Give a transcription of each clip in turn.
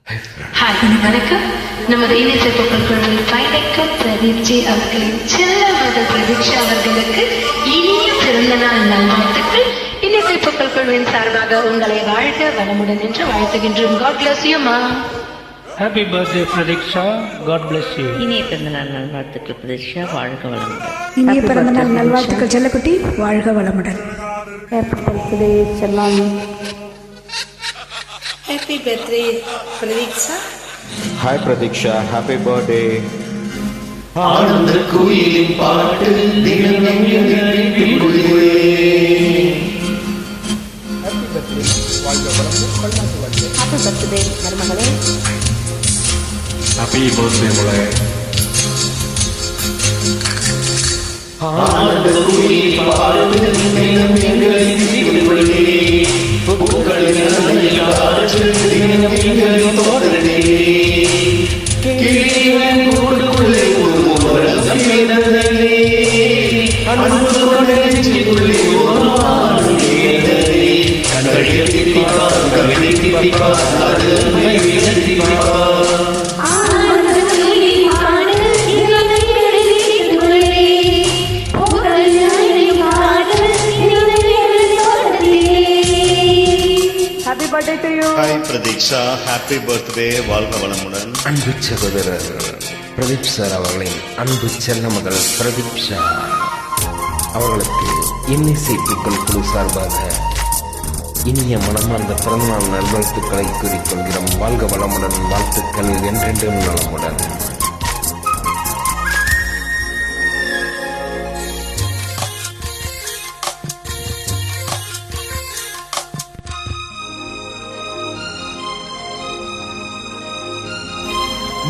Hi வணக்கம். நமது இணைய பொருட்களில் பயணிக்கும் பிரதீப்ஜி அவர்களின் செல்ல மகள் பிரதீட்சா அவர்களுக்கு இனிய பிறந்த நாள் நல்வாழ்த்துக்கள். இணைய பொருட்களின் சார்பாக உங்களை வாழ்க வளமுடன் என்று வாழ்த்துகின்றோம். God bless you, ma. Happy birthday, Pradiksha. God bless you. இனிய பிறந்தநாள் நல்வாழ்த்துக்கள் பிரதீஷா, வாழ்க வளமுடன். இனிய பிறந்தநாள் நல்வாழ்த்துக்கள் செல்லக்குட்டி, வாழ்க வளமுடன். ஹாப்பி பர்த்டே செல்லம். Happy birthday, Pradiksha. Hi Pradiksha, happy birthday. ஆனந்த கோயிலின் பாட்டு தினம் எங்களுக்குள்ளே. ஹாப்பி பர்த்டே மருமகளே. ஹாப்பி பர்த்டே மகளே. ஆனந்த கோயிலின் பாட்டு தினம் எங்களுக்குள்ளே. பூக்களின் அலையில் காற்று தினம் எங்களின் தோழனே. கிளிவன் கூட்டுக்குள்ளே ஒரு முரசம் எழுந்ததே. அன்பு கொண்ட நெஞ்சுக்குள்ளே ஒரு வானம் எழுந்ததே. கண்களில் தித்திப்பார், கவிதை தித்திப்பார், அருமை தித்திப்பார். Happy birthday to you. Hi Pratiksha, happy birthday, வாழ்க வளமுடன். அன்பு சகோதரர் பிரதீப் சார் அவர்களின் அன்பு செல்ல மகள் பிரதீப்ஷா அவர்களுக்கு இன்னிசை பூக்கள் குழு சார்பாக இனிய மனமார்ந்த பிறந்தநாள் நல்வாழ்த்துக்களை கூறிக்கொள்கிறோம். வாழ்க வளமுடன், வாழ்த்துக்கள் என்றென்றும் நலமுடன்.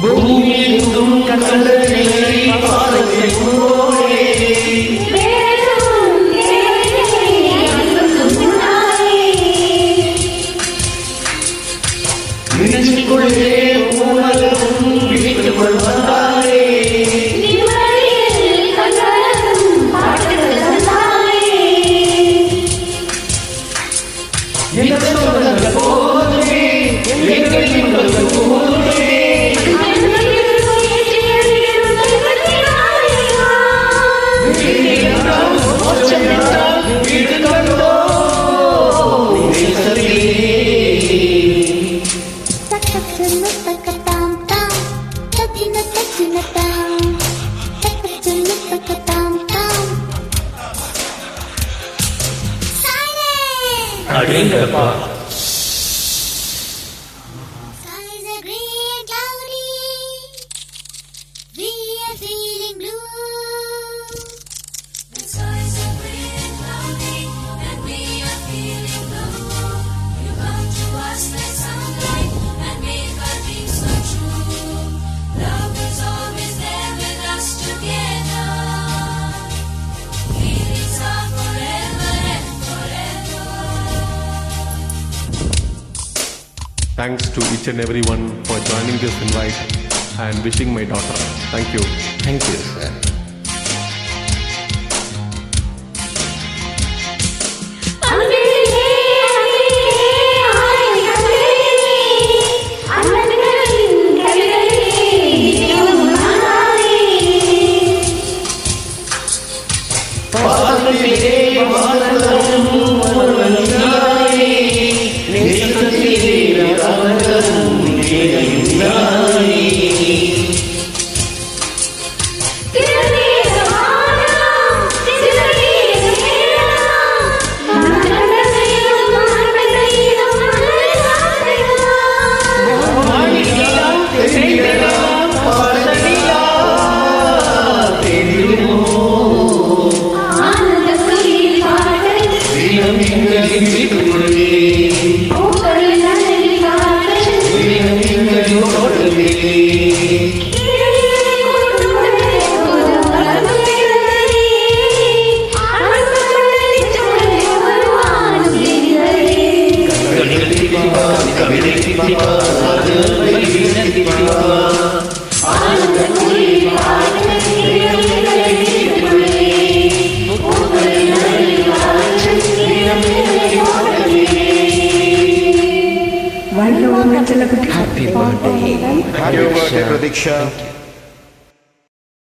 பூமியெங்கும் கண்டனை பாதத்தை போலே. நெஞ்சுக்குள்ளே உலகம் விழித்துக் கொள்வதாலே. எங்கள் சொந்தங்கள் போலே, எங்கள் இன்பங்கள் போலே. அடேங்கப்பா. Thanks to each and everyone for joining this invite and wishing my daughter. Thank you. Thank you, sir. வாழ்க வளமுடன் செல்லக்குட்டி. Happy birthday Happy birthday, Pradiksha.